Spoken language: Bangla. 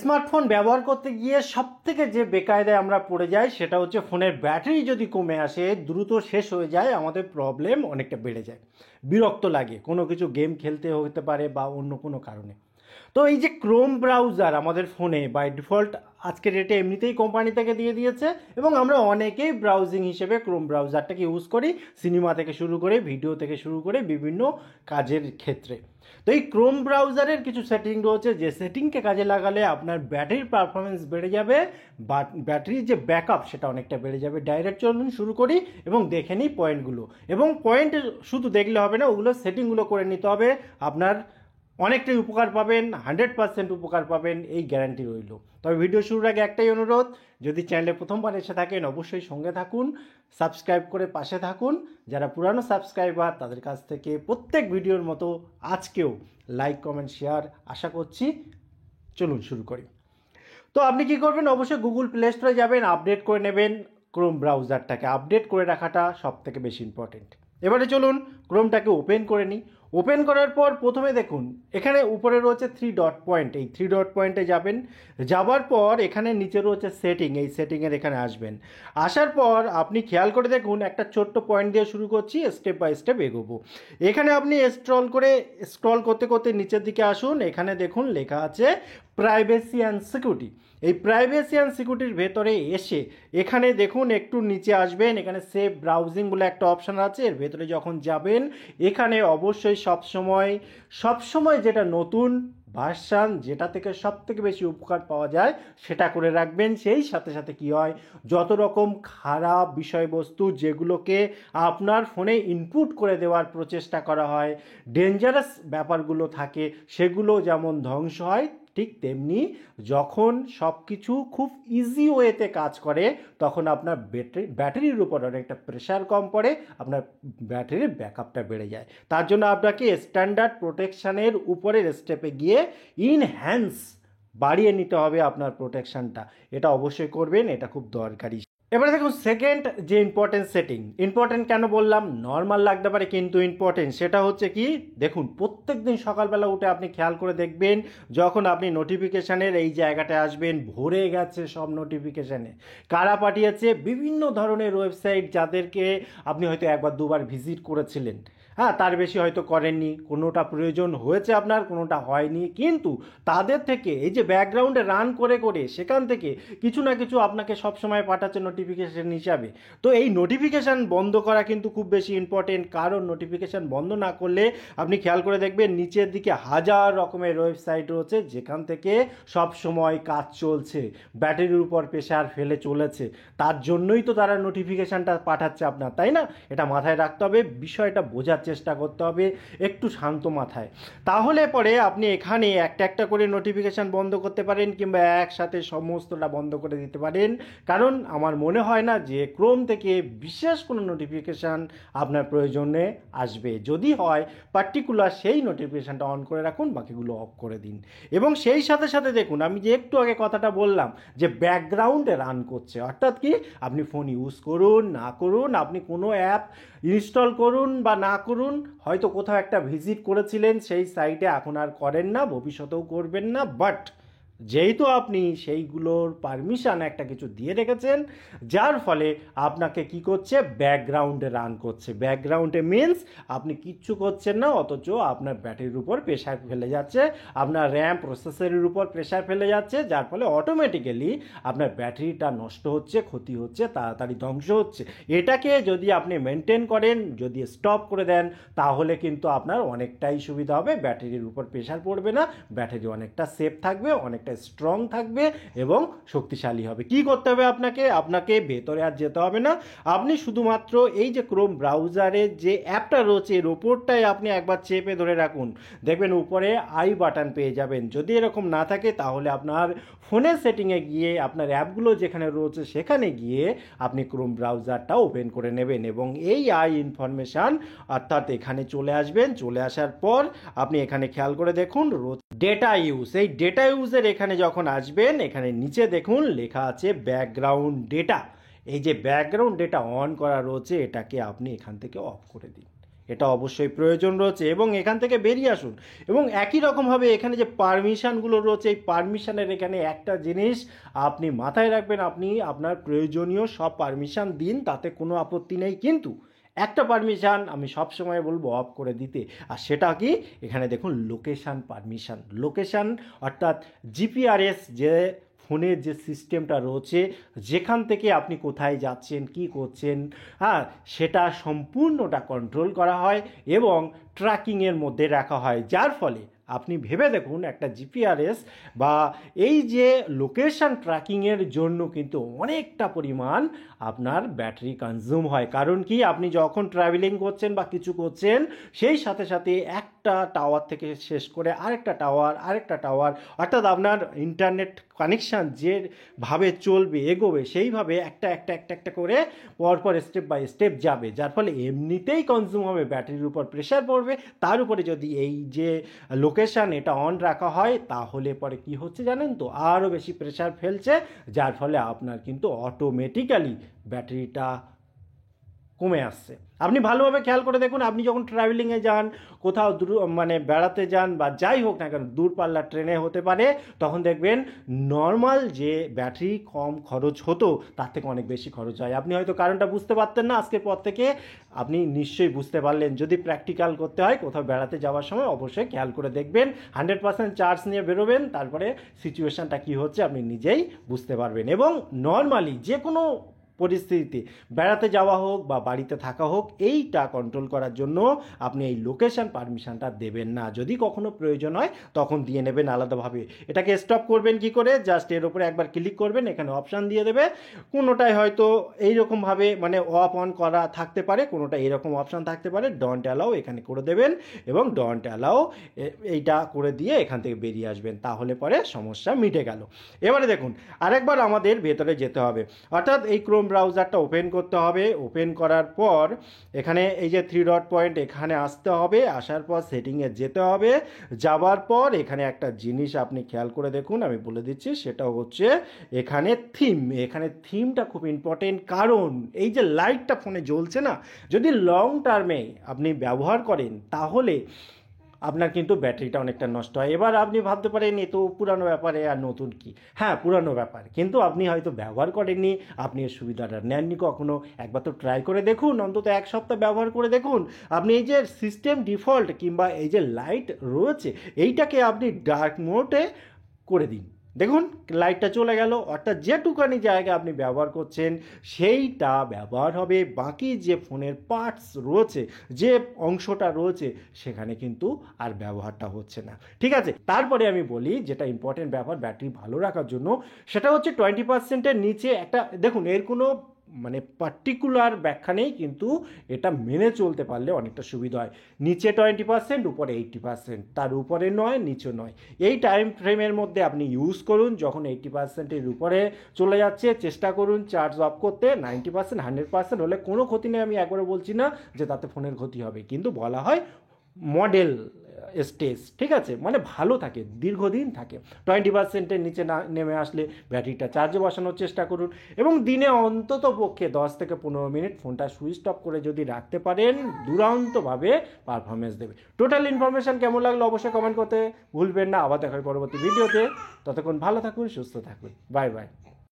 স্মার্টফোন ব্যবহার করতে গিয়ে সবথেকে যে বেকায়দায় আমরা পড়ে যাই সেটা হচ্ছে ফোনের ব্যাটারি যদি কমে আসে, দ্রুত শেষ হয়ে যায়, আমাদের প্রবলেম অনেকটা বেড়ে যায়, বিরক্ত লাগে, কোনো কিছু গেম খেলতে হতে পারে বা অন্য কোনো কারণে। তো এই যে ক্রোম ব্রাউজার আমাদের ফোনে বাই ডিফল্ট আজকের ডেটে এমনিতেই কোম্পানি থেকে দিয়ে দিয়েছে এবং আমরা অনেকেই ব্রাউজিং হিসেবে ক্রোম ব্রাউজারটাকে ইউজ করি, সিনেমা থেকে শুরু করে ভিডিও থেকে শুরু করে বিভিন্ন কাজের ক্ষেত্রে। তো এই ক্রোম ব্রাউজারের কিছু সেটিং রয়েছে যে সেটিংকে কাজে লাগালে আপনার ব্যাটারির পারফরমেন্স বেড়ে যাবে, বা ব্যাটারির যে ব্যাকআপ সেটা অনেকটা বেড়ে যাবে। ডাইরেক্ট চলুন শুরু করি এবং দেখে নিই পয়েন্টগুলো, এবং পয়েন্ট শুধু দেখলে হবে না, ওগুলো সেটিংগুলো করে নিতে হবে। আপনার অনেকটাই উপকার পাবেন, 100% উপকার পাবেন, এই গ্যারান্টি রইল। তবে ভিডিও শুরুর আগে একটাই অনুরোধ, যদি চ্যানেলে প্রথমবার এসে থাকেন অবশ্যই সঙ্গে থাকুন, সাবস্ক্রাইব করে পাশে থাকুন। যারা পুরানো সাবস্ক্রাইবার তাদের কাছ থেকে প্রত্যেক ভিডিওর মতো আজকেও লাইক কমেন্ট শেয়ার আশা করছি। চলুন শুরু করি। তো আপনি কি করবেন, অবশ্যই গুগল প্লে স্টোরে যাবেন, আপডেট করে নেবেন ক্রোম ব্রাউজারটাকে। আপডেট করে রাখাটা সব থেকে বেশি ইম্পর্টেন্ট। এবারে চলুন ক্রোমটাকে ওপেন করে নিই। ওপেন করার পর প্রথমে দেখুন এখানে উপরে রয়েছে 3 ডট পয়েন্ট, এই 3 ডট পয়েন্টে যাবেন। যাবার পর এখানে নিচে রয়েছে সেটিং, এই সেটিংয়ের এখানে আসবেন। আসার পর আপনি খেয়াল করে দেখুন একটা ছোট্ট পয়েন্ট দিয়ে শুরু করছি, স্টেপ বাই স্টেপ এগোবো। এখানে আপনি স্ক্রল করতে করতে নিচের দিকে আসুন। এখানে দেখুন লেখা আছে প্রাইভেসি অ্যান্ড সিকিউরিটি। এই প্রাইভেসি অ্যান্ড সিকিউরিটির ভেতরে এসে এখানে দেখুন একটু নিচে আসবেন, এখানে সেভ ব্রাউজিং বলে একটা অপশান আছে। এর ভেতরে যখন যাবেন এখানে অবশ্যই সবসময় যেটা নতুন ভার্সান, যেটা থেকে সব থেকে বেশি উপকার পাওয়া যায় সেটা করে রাখবেন। সেই সাথে সাথে কি হয়, যত রকম খারাপ বিষয়বস্তু যেগুলোকে আপনার ফোনে ইনপুট করে দেওয়ার প্রচেষ্টা করা হয়, ডেঞ্জারাস ব্যাপারগুলো থাকে, সেগুলো যেমন ধ্বংস হয়, ঠিক তেমনি যখন সব কিছু খুব ইজি ওয়েতে কাজ করে তখন আপনার ব্যাটারির উপর অনেকটা প্রেশার কম পড়ে, আপনার ব্যাটারির ব্যাকআপটা বেড়ে যায়। তার জন্য আপনাকে স্ট্যান্ডার্ড প্রোটেকশানের উপরের স্টেপে গিয়ে ইনহ্যান্স বাড়িয়ে নিতে হবে আপনার প্রোটেকশানটা। এটা অবশ্যই করবেন, এটা খুব দরকারি। এবারে দেখুন সেকেন্ড যে ইম্পর্টেন্ট সেটিং, ইম্পর্টেন্ট কেন বললাম, নর্মাল লাগতে পারে কিন্তু ইম্পর্টেন্ট, সেটা হচ্ছে কি দেখুন প্রত্যেক দিন সকালবেলা উঠে আপনি খেয়াল করে দেখবেন যখন আপনি নোটিফিকেশানের এই জায়গাটায় আসবেন, ভরে গেছে সব নোটিফিকেশানে, কারা পাঠিয়েছে, বিভিন্ন ধরনের ওয়েবসাইট যাদেরকে আপনি হয়তো একবার দুবার ভিজিট করেছিলেন, হ্যাঁ তার বেশি হয়তো করেননি, কোনোটা প্রয়োজন হয়েছে আপনার, কোনোটা হয়নি, কিন্তু তাদের থেকে এই যে ব্যাকগ্রাউন্ডে রান করে করে সেখান থেকে কিছু না কিছু আপনাকে সবসময় পাঠাচ্ছে নোটিফিকেশান হিসাবে। তো এই নোটিফিকেশান বন্ধ করা কিন্তু খুব বেশি ইম্পর্টেন্ট, কারণ নোটিফিকেশান বন্ধ না করলে আপনি খেয়াল করে দেখবেন নিচের দিকে হাজার রকমের ওয়েবসাইট রয়েছে যেখান থেকে সব সময় কাজ চলছে, ব্যাটারির উপর প্রেশার ফেলে চলেছে, তার জন্যই তো তারা নোটিফিকেশানটা পাঠাচ্ছে আপনার, তাই না? এটা মাথায় রাখতে হবে, বিষয়টা বোঝার চেষ্টা করতে হবে একটু শান্ত মাথায়। তাহলে পরে আপনি এখানে একটা একটা করে নোটিফিকেশান বন্ধ করতে পারেন কিংবা একসাথে সমস্তটা বন্ধ করে দিতে পারেন, কারণ আমার মনে হয় না যে ক্রোম থেকে বিশেষ কোনো নোটিফিকেশান আপনার প্রয়োজনে আসবে। যদি হয় পার্টিকুলার সেই নোটিফিকেশানটা অন করে রাখুন, বাকিগুলো অফ করে দিন। এবং সেই সাথে সাথে দেখুন আমি যে একটু আগে কথাটা বললাম যে ব্যাকগ্রাউন্ডে রান করছে, অর্থাৎ কি আপনি ফোন ইউজ করুন না করুন, আপনি কোনো অ্যাপ ইনস্টল করুন বা না করুন, হয়তো কোথাও একটা ভিজিট করেছিলেন সেই সাইটে এখন আর করেন না, ভবিষ্যতেও করবেন না, বাট যেহেতু আপনি সেইগুলোর পারমিশন একটা কিছু দিয়ে রেখেছেন, যার ফলে আপনাকে কি করছে, ব্যাকগ্রাউন্ডে রান করছে। ব্যাকগ্রাউন্ডে মিনস আপনি কিচ্ছু করছেন না, অথচ আপনার ব্যাটারির উপর প্রেশার ফেলে যাচ্ছে, আপনার র্যাম প্রসেসরের উপর প্রেশার ফেলে যাচ্ছে, যার ফলে অটোমেটিক্যালি আপনার ব্যাটারিটা নষ্ট হচ্ছে, ক্ষতি হচ্ছে, তাড়াতাড়ি ধ্বংস হচ্ছে। এটাকে যদি আপনি মেনটেন করেন, যদি স্টপ করে দেন, তাহলে কিন্তু আপনার অনেকটাই সুবিধা হবে, ব্যাটারির উপর প্রেশার পড়বে না, ব্যাটারি অনেকটা সেফ থাকবে, অনেকটা স্ট্রং থাকবে এবং শক্তিশালী হবে। কি করতে হবে আপনাকে ভেতরে আর যেতে হবে না, আপনি শুধুমাত্র এই যে ক্রোম ব্রাউজারের যে অ্যাপটা রয়েছে এর ওপরটাই আপনি একবার চেপে ধরে রাখুন, দেখবেন উপরে আই বাটন পেয়ে যাবেন। যদি এরকম না থাকে তাহলে আপনার ফোনের সেটিংয়ে গিয়ে আপনার অ্যাপগুলো যেখানে রয়েছে সেখানে গিয়ে আপনি ক্রোম ব্রাউজারটা ওপেন করে নেবেন এবং এই আই ইনফরমেশান অর্থাৎ এখানে চলে আসবেন। চলে আসার পর আপনি এখানে খেয়াল করে দেখুন ডেটা ইউজ, এই ডেটা ইউজের এখানে যখন আসবেন এখানে নিচে দেখুন লেখা আছে ব্যাকগ্রাউন্ড ডেটা। এই যে ব্যাকগ্রাউন্ড ডেটা অন করা রয়েছে এটাকে আপনি এখান থেকে অফ করে দিন। এটা অবশ্যই প্রয়োজন রয়েছে, এবং এখান থেকে বেরিয়ে আসুন। এবং একই রকমভাবে এখানে যে পারমিশনগুলো রয়েছে, এই পারমিশনের এখানে একটা জিনিস আপনি মাথায় রাখবেন, আপনি আপনার প্রয়োজনীয় সব পারমিশন দিন, তাতে কোনো আপত্তি নেই, কিন্তু একটা পারমিশন আমি সবসময় বলবো অফ করে দিতে, আর সেটা কি, এখানে দেখুন লোকেশান পারমিশন। লোকেশান অর্থাৎ জিপিআরএস, যে ফোনের যে সিস্টেমটা রয়েছে, যেখান থেকে আপনি কোথায় যাচ্ছেন, কি করছেন, হ্যাঁ, সেটা সম্পূর্ণটা কন্ট্রোল করা হয় এবং ট্র্যাকিংয়ের মধ্যে রাখা হয়। যার ফলে আপনি ভেবে দেখুন, একটা জিপিআরএস বা এই যে লোকেশান ট্র্যাকিংয়ের জন্য কিন্তু অনেকটা পরিমাণ আপনার ব্যাটারি কনজিউম হয়। কারণ কি, আপনি যখন ট্রাভেলিং করছেন বা কিছু করছেন, সেই সাথে সাথে একটা টাওয়ার থেকে শেষ করে আরেকটা টাওয়ার, অর্থাৎ আপনার ইন্টারনেট কানেকশান যেভাবে চলবে, এগোবে, সেইভাবে একটা করে পরপর স্টেপ বাই স্টেপ যাবে। যার ফলে এমনিতেই কনজিউম হবে, ব্যাটারির উপর প্রেশার পড়বে, তার উপরে যদি এই যে লোকেশান এটা অন রাখা হয়, তাহলে পরে কি হচ্ছে জানেন তো, আরও বেশি প্রেশার ফেলছে, যার ফলে আপনার কিন্তু অটোমেটিক্যালি ব্যাটারিটা কমে আসছে। আপনি ভালোভাবে খেয়াল করে দেখুন, আপনি যখন ট্রাভেলিংয়ে যান, কোথাও মানে বেড়াতে যান বা যাই হোক না কেন, দূরপাল্লার ট্রেনে হতে পারে, তখন দেখবেন নর্মাল যে ব্যাটারি কম খরচ হতো তার থেকে অনেক বেশি খরচ হয়। আপনি হয়তো কারণটা বুঝতে পারতেন না, আজকের পর থেকে আপনি নিশ্চয়ই বুঝতে পারলেন। যদি প্র্যাকটিক্যাল করতে হয় কোথাও বেড়াতে যাওয়ার সময়, অবশ্যই খেয়াল করে দেখবেন, 100% চার্জ নিয়ে বেরোবেন, তারপরে সিচুয়েশানটা কী হচ্ছে আপনি নিজেই বুঝতে পারবেন। এবং নর্মালি যে কোনো পরিস্থিতিতে, বেড়াতে যাওয়া হোক বা বাড়িতে থাকা হোক, এইটা কন্ট্রোল করার জন্য আপনি এই লোকেশান পারমিশনটা দেবেন না। যদি কখনো প্রয়োজন হয় তখন দিয়ে নেবেন আলাদাভাবে। এটাকে স্টপ করবেন কি করে, জাস্ট এর উপরে একবার ক্লিক করবেন, এখানে অপশান দিয়ে দেবে। কোনোটায় হয়তো এইরকমভাবে মানে অফ অন করা থাকতে পারে, কোনোটা এরকম অপশান থাকতে পারে, ডন্ট অ্যালাউ এখানে করে দেবেন, এবং ডন্ট অ্যালাউ এইটা করে দিয়ে এখান থেকে বেরিয়ে আসবেন, তাহলে পরে সমস্যা মিটে গেল। এবারে দেখুন, আরেকবার আমাদের ভেতরে যেতে হবে, অর্থাৎ এই ক্রোম ব্রাউজারটা ওপেন করতে হবে। ওপেন করার পর এখানে এই যে 3 ডট পয়েন্ট, এখানে আসতে হবে, আসার পর সেটিংয়ে যেতে হবে। যাবার পর এখানে একটা জিনিস আপনি খেয়াল করে দেখুন, আমি বলে দিচ্ছি, সেটা হচ্ছে এখানে থিমটা খুব ইম্পর্টেন্ট। কারণ এই যে লাইটটা ফোনে জ্বলছে না, যদি লং টার্মে আপনি ব্যবহার করেন, তাহলে আপনার কিন্তু ব্যাটারিটা অনেকটা নষ্ট হয়। এবার আপনি ভাবতে পারেন এ তো পুরানো ব্যাপারে আর নতুন কি, হ্যাঁ পুরানো ব্যাপার, কিন্তু আপনি হয়তো ব্যবহার করেননি, আপনি এর সুবিধাটা নেননি কখনো। একবার তো ট্রাই করে দেখুন, অন্তত 1 সপ্তাহ ব্যবহার করে দেখুন। আপনি এই যে সিস্টেম ডিফল্ট কিংবা এই যে লাইট রয়েছে, এইটাকে আপনি ডার্ক মোডে করে দিন, দেখুন লাইটটা চলে গেল। অর্থাৎ যেটুকানি জায়গা আপনি ব্যবহার করছেন সেইটা ব্যবহার হবে, বাকি যে ফোনের পার্টস রয়েছে, যে অংশটা রয়েছে, সেখানে কিন্তু আর ব্যবহারটা হচ্ছে না। ঠিক আছে, তারপরে আমি বলি যেটা ইম্পর্টেন্ট ব্যাপার ব্যাটারি ভালো রাখার জন্য, সেটা হচ্ছে 20%-এর নিচে একটা, দেখুন এর কোনো মানে পার্টিকুলার ব্যাখ্যা নেই, কিন্তু এটা মেনে চলতে পারলে অনেকটা সুবিধা হয়। নিচে 20%, উপরে 80%, তার উপরে নয়, নিচে নয়। এই টাইম ফ্রেমের মধ্যে আপনি ইউজ করুন। যখন 80%-এর উপরে চলে যাচ্ছে, চেষ্টা করুন চার্জ অফ করতে। 90%, 100% হলে কোনো ক্ষতি নেই, আমি একবারও বলছি না যে তাতে ফোনের ক্ষতি হবে, কিন্তু বলা হয় মডেল স্টেজ, ঠিক আছে, মানে ভালো থাকে, দীর্ঘদিন থাকে। 20%-এর নিচে না নেমে আসলে ব্যাটারিটা চার্জে বসানোর চেষ্টা করুন, এবং দিনে অন্তত পক্ষে 10 থেকে 15 মিনিট ফোনটা সুইচ অফ করে যদি রাখতে পারেন, দুরন্তভাবে পারফরমেন্স দেবে। টোটাল ইনফরমেশন কেমন লাগলো অবশ্যই কমেন্ট করতে ভুলবেন না। আবার দেখা হয় পরবর্তী ভিডিওতে, ততক্ষণ ভালো থাকুন, সুস্থ থাকুন, বাই বাই।